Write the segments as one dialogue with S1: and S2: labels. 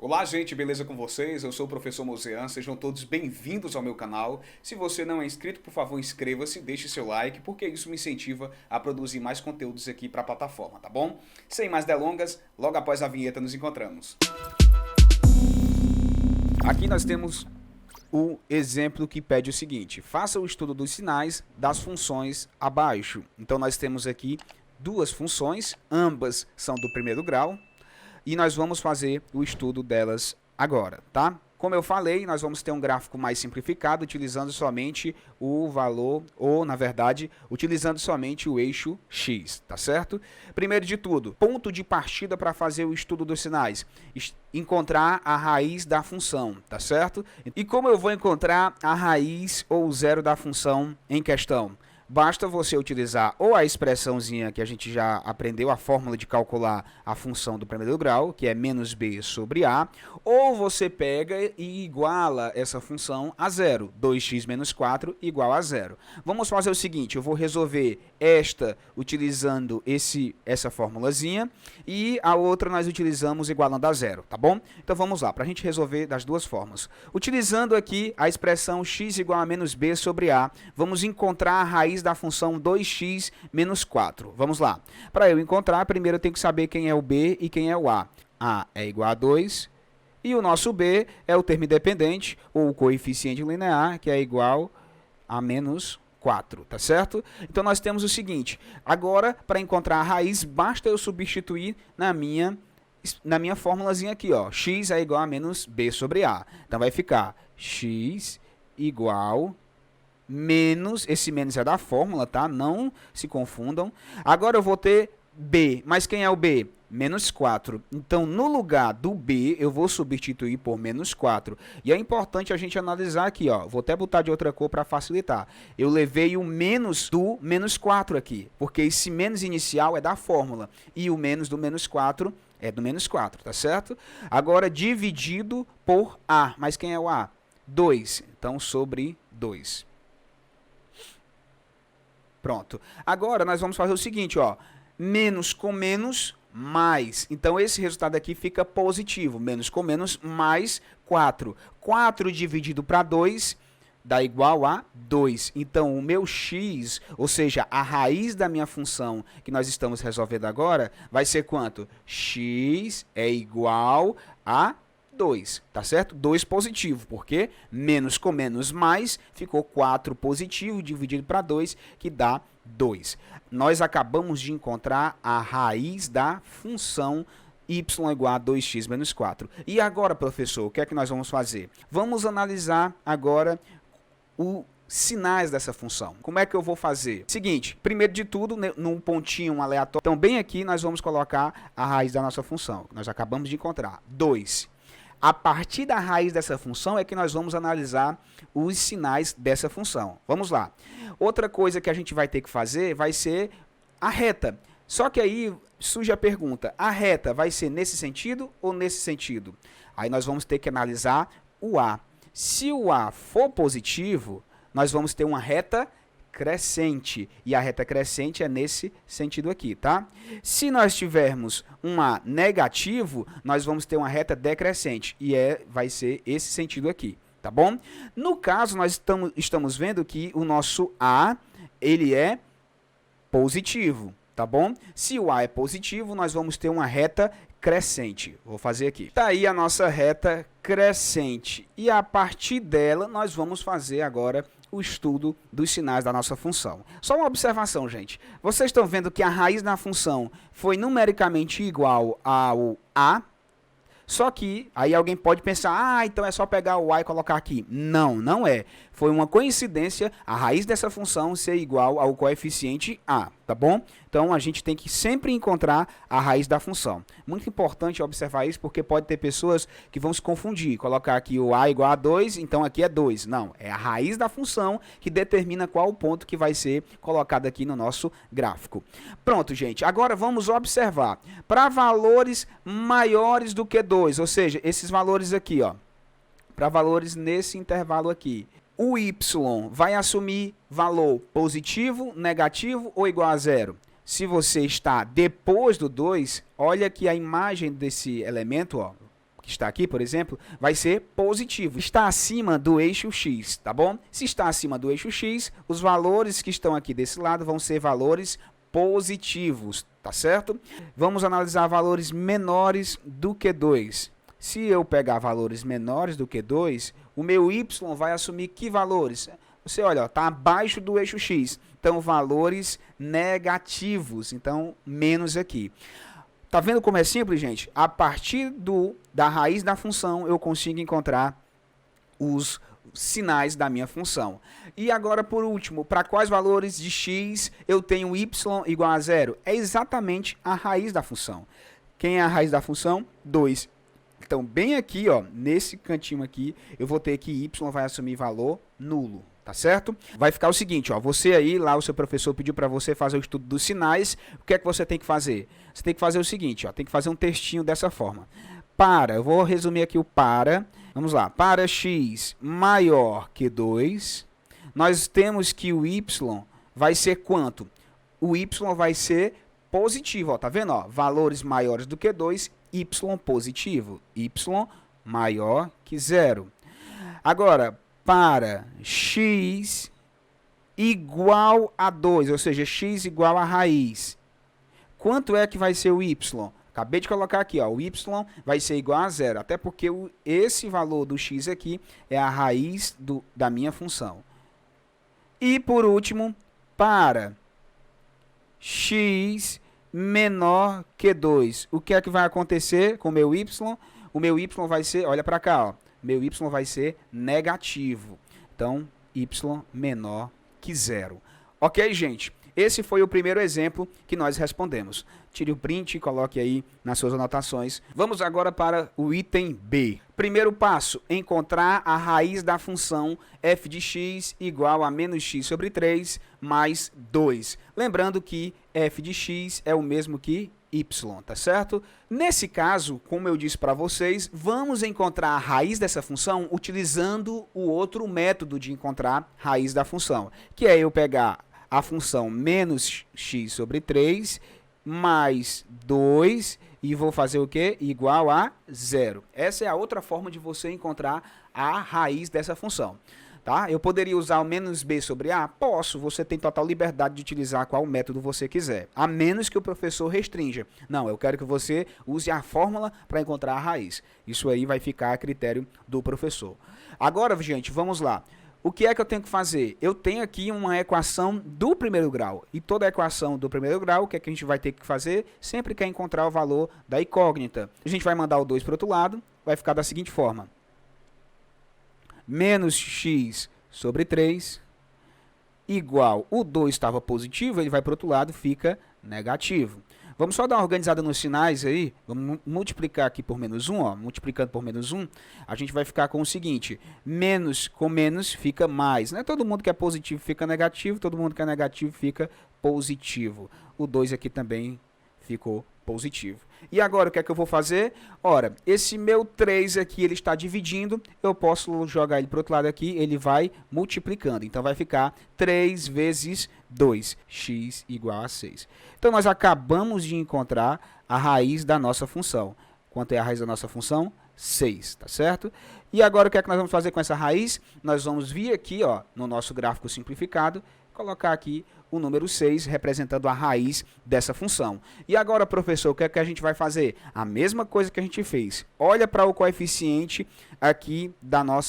S1: Olá, gente, beleza com vocês? Eu sou o professor Mosean, sejam todos bem-vindos ao meu canal. Se você não é inscrito, por favor, inscreva-se, deixe seu like, porque isso me incentiva a produzir mais conteúdos aqui para a plataforma, tá bom? Sem mais delongas, logo após a vinheta nos encontramos. Aqui nós temos o exemplo que pede o seguinte: faça o estudo dos sinais das funções abaixo. Então nós temos aqui duas funções, ambas são do primeiro grau, e nós vamos fazer o estudo delas agora, tá? Como eu falei, nós vamos ter um gráfico mais simplificado, utilizando somente o valor, ou, na verdade, utilizando somente o eixo X, tá certo? Primeiro de tudo, ponto de partida para fazer o estudo dos sinais. Encontrar a raiz da função, tá certo? E como eu vou encontrar a raiz ou o zero da função em questão? Basta você utilizar ou a expressãozinha que a gente já aprendeu, a fórmula de calcular a função do primeiro grau, que é menos b sobre a, ou você pega e iguala essa função a zero, 2x menos 4 igual a zero. Vamos fazer o seguinte, eu vou resolver esta utilizando essa formulazinha e a outra nós utilizamos igualando a zero, tá bom? Então vamos lá, para a gente resolver das duas formas. Utilizando aqui a expressão x igual a menos b sobre a, vamos encontrar a raiz da função 2x menos 4. Vamos lá. Para eu encontrar, primeiro eu tenho que saber quem é o b e quem é o a. A é igual a 2 e o nosso b é o termo independente, ou o coeficiente linear, que é igual a menos 4, tá certo? Então nós temos o seguinte, agora para encontrar a raiz, basta eu substituir na minha formulazinha aqui, ó, x é igual a menos b sobre a. Então vai ficar x igual menos, esse menos é da fórmula, tá? Não se confundam. Agora eu vou ter b, mas quem é o b? Menos 4. Então, no lugar do b, eu vou substituir por menos 4. E é importante a gente analisar aqui, ó. Vou até botar de outra cor para facilitar. Eu levei o menos do menos 4 aqui, porque esse menos inicial é da fórmula. E o menos do menos 4 é do menos 4, tá certo? Agora, dividido por a. Mas quem é o a? 2. Então, sobre 2. Pronto. Agora, nós vamos fazer o seguinte, ó. Menos com menos, mais. Então, esse resultado aqui fica positivo. Menos com menos, mais 4. 4 dividido para 2 dá igual a 2. Então, o meu x, ou seja, a raiz da minha função que nós estamos resolvendo agora, vai ser quanto? X é igual a 2, tá certo? 2 positivo, porque menos com menos mais, ficou 4 positivo dividido para 2, que dá 2. Nós acabamos de encontrar a raiz da função y igual a 2x menos 4. E agora, professor, o que é que nós vamos fazer? Vamos analisar agora os sinais dessa função. Como é que eu vou fazer? Seguinte, primeiro de tudo, num pontinho aleatório, então bem aqui nós vamos colocar a raiz da nossa função, que nós acabamos de encontrar, 2. A partir da raiz dessa função é que nós vamos analisar os sinais dessa função. Vamos lá. Outra coisa que a gente vai ter que fazer vai ser a reta. Só que aí surge a pergunta, a reta vai ser nesse sentido ou nesse sentido? Aí nós vamos ter que analisar o A. Se o A for positivo, nós vamos ter uma reta crescente, e a reta crescente é nesse sentido aqui, tá? Se nós tivermos um A negativo, nós vamos ter uma reta decrescente, e vai ser esse sentido aqui, tá bom? No caso, nós estamos vendo que o nosso A, ele é positivo, tá bom? Se o A é positivo, nós vamos ter uma reta crescente. Vou fazer aqui. Tá aí a nossa reta crescente, e a partir dela, nós vamos fazer agora o estudo dos sinais da nossa função. Só uma observação, gente. Vocês estão vendo que a raiz da função foi numericamente igual ao a, só que aí alguém pode pensar, então é só pegar o a e colocar aqui. Não, não é. Foi uma coincidência a raiz dessa função ser igual ao coeficiente a, tá bom? Então, a gente tem que sempre encontrar a raiz da função. Muito importante observar isso, porque pode ter pessoas que vão se confundir. Colocar aqui o a igual a 2, então aqui é 2. Não, é a raiz da função que determina qual o ponto que vai ser colocado aqui no nosso gráfico. Pronto, gente. Agora, vamos observar. Para valores maiores do que 2, ou seja, esses valores aqui, ó, para valores nesse intervalo aqui, o y vai assumir valor positivo, negativo ou igual a zero? Se você está depois do 2, olha que a imagem desse elemento, ó, que que está aqui, por exemplo, vai ser positivo. Está acima do eixo x, tá bom? Se está acima do eixo x, os valores que estão aqui desse lado vão ser valores positivos, tá certo? Vamos analisar valores menores do que 2. Se eu pegar valores menores do que 2, o meu y vai assumir que valores? Você olha, está abaixo do eixo x, então valores negativos, então menos aqui. Tá vendo como é simples, gente? A partir da raiz da função, eu consigo encontrar os sinais da minha função. E agora, por último, para quais valores de x eu tenho y igual a 0? É exatamente a raiz da função. Quem é a raiz da função? 2. Então, bem aqui, ó, nesse cantinho aqui, eu vou ter que y vai assumir valor nulo. Tá certo? Vai ficar o seguinte, ó, você aí, lá o seu professor pediu para você fazer o estudo dos sinais, o que é que você tem que fazer? Você tem que fazer o seguinte, ó, tem que fazer um textinho dessa forma. Eu vou resumir aqui o vamos lá, para x maior que 2, nós temos que o y vai ser quanto? O y vai ser positivo, ó, tá vendo? Ó, valores maiores do que 2, y positivo, y maior que 0. Agora, para x igual a 2, ou seja, x igual a raiz, quanto é que vai ser o y? Acabei de colocar aqui, ó, o y vai ser igual a 0, até porque esse valor do x aqui é a raiz da minha função. E, por último, para x menor que 2, o que é que vai acontecer com o meu y? O meu y vai ser, olha para cá, ó, meu y vai ser negativo. Então, y menor que 0. Ok, gente? Esse foi o primeiro exemplo que nós respondemos. Tire o print e coloque aí nas suas anotações. Vamos agora para o item B. Primeiro passo, encontrar a raiz da função f de x igual a menos x sobre 3 mais 2. Lembrando que f de x é o mesmo que y, tá certo? Nesse caso, como eu disse para vocês, vamos encontrar a raiz dessa função utilizando o outro método de encontrar raiz da função, que é eu pegar a função menos x sobre 3 mais 2 e vou fazer o quê? Igual a 0. Essa é a outra forma de você encontrar a raiz dessa função. Tá? Eu poderia usar o menos b sobre a? Posso, você tem total liberdade de utilizar qual método você quiser, a menos que o professor restrinja. Não, eu quero que você use a fórmula para encontrar a raiz. Isso aí vai ficar a critério do professor. Agora, gente, vamos lá. O que é que eu tenho que fazer? Eu tenho aqui uma equação do primeiro grau. E toda equação do primeiro grau, o que é que a gente vai ter que fazer? Sempre quer encontrar o valor da incógnita. A gente vai mandar o 2 para o outro lado, vai ficar da seguinte forma. Menos x sobre 3 igual, o 2 estava positivo, ele vai para o outro lado, fica negativo. Vamos só dar uma organizada nos sinais aí, vamos multiplicar aqui por menos 1, ó, multiplicando por menos 1, a gente vai ficar com o seguinte, menos com menos fica mais, né? Todo mundo que é positivo fica negativo, todo mundo que é negativo fica positivo. O 2 aqui também ficou positivo. E agora o que é que eu vou fazer? Ora, esse meu 3 aqui, ele está dividindo, eu posso jogar ele para o outro lado aqui, ele vai multiplicando. Então vai ficar 3 vezes 2, x igual a 6. Então nós acabamos de encontrar a raiz da nossa função. Quanto é a raiz da nossa função? 6, tá certo? E agora o que é que nós vamos fazer com essa raiz? Nós vamos vir aqui, ó, no nosso gráfico simplificado, colocar aqui o número 6 representando a raiz dessa função. E agora, professor, o que é que a gente vai fazer? A mesma coisa que a gente fez. Olha para o coeficiente aqui,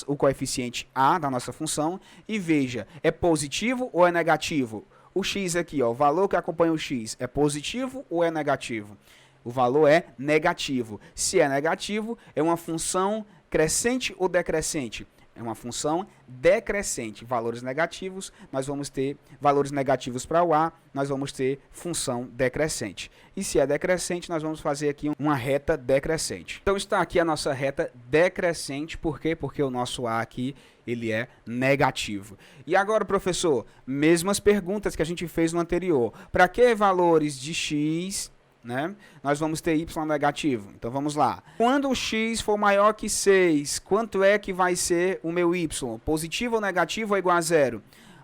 S1: o coeficiente A da nossa função e veja, é positivo ou é negativo? O x aqui, ó, o valor que acompanha o x, é positivo ou é negativo? O valor é negativo. Se é negativo, é uma função crescente ou decrescente? É uma função decrescente. Valores negativos, nós vamos ter valores negativos para o A, nós vamos ter função decrescente. E se é decrescente, nós vamos fazer aqui uma reta decrescente. Então está aqui a nossa reta decrescente, por quê? Porque o nosso A aqui, ele é negativo. E agora, professor, mesmas perguntas que a gente fez no anterior. Para que valores de x, né, nós vamos ter y negativo? Então vamos lá. Quando o x for maior que 6, quanto é que vai ser o meu y? Positivo ou negativo ou igual a 0?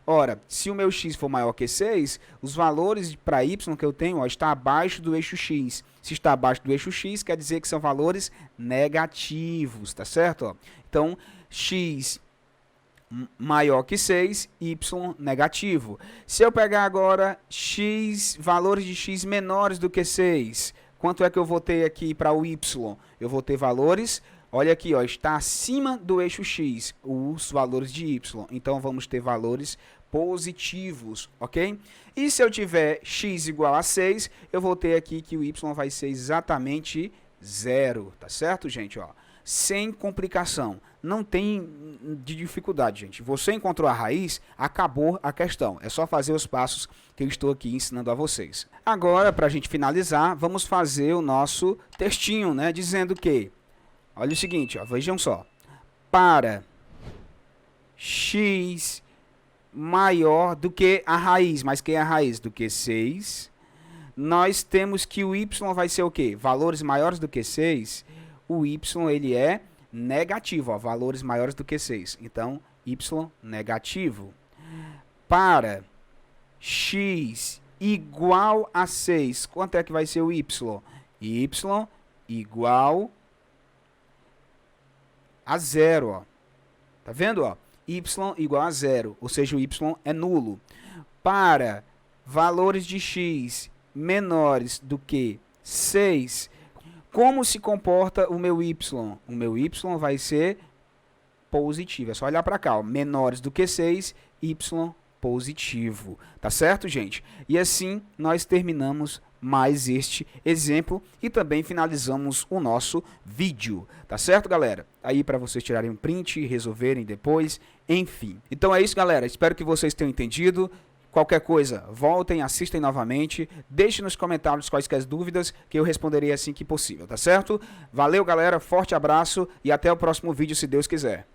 S1: Ora, se o meu x for maior que 6, os valores para y que eu tenho, ó, está abaixo do eixo x. Se está abaixo do eixo x, quer dizer que são valores negativos, tá certo? Ó, então, x maior que 6, y negativo. Se eu pegar agora valores de x menores do que 6, quanto é que eu vou ter aqui para o y? Eu vou ter valores, olha aqui, ó, está acima do eixo x, os valores de y. Então, vamos ter valores positivos, ok? E se eu tiver x igual a 6, eu vou ter aqui que o y vai ser exatamente 0, tá certo, gente? Ó, sem complicação, não tem de dificuldade, gente. Você encontrou a raiz, acabou a questão. É só fazer os passos que eu estou aqui ensinando a vocês. Agora, para a gente finalizar, vamos fazer o nosso textinho, né? Dizendo que, olha o seguinte, ó, vejam só. Para x maior do que a raiz, mas que é a raiz do que 6, nós temos que o y vai ser o quê? Valores maiores do que 6, o y ele é negativo, ó, valores maiores do que 6. Então, y negativo. Para x igual a 6, quanto é que vai ser o y? Y igual a 0, ó. Tá vendo, ó? Y igual a 0, ou seja, o y é nulo. Para valores de x menores do que 6, como se comporta o meu y? O meu y vai ser positivo. É só olhar para cá, ó. Menores do que 6, y positivo. Tá certo, gente? E assim nós terminamos mais este exemplo e também finalizamos o nosso vídeo. Tá certo, galera? Aí para vocês tirarem um print e resolverem depois, enfim. Então é isso, galera. Espero que vocês tenham entendido. Qualquer coisa, voltem, assistem novamente, deixem nos comentários quaisquer dúvidas que eu responderei assim que possível, tá certo? Valeu, galera, forte abraço e até o próximo vídeo, se Deus quiser.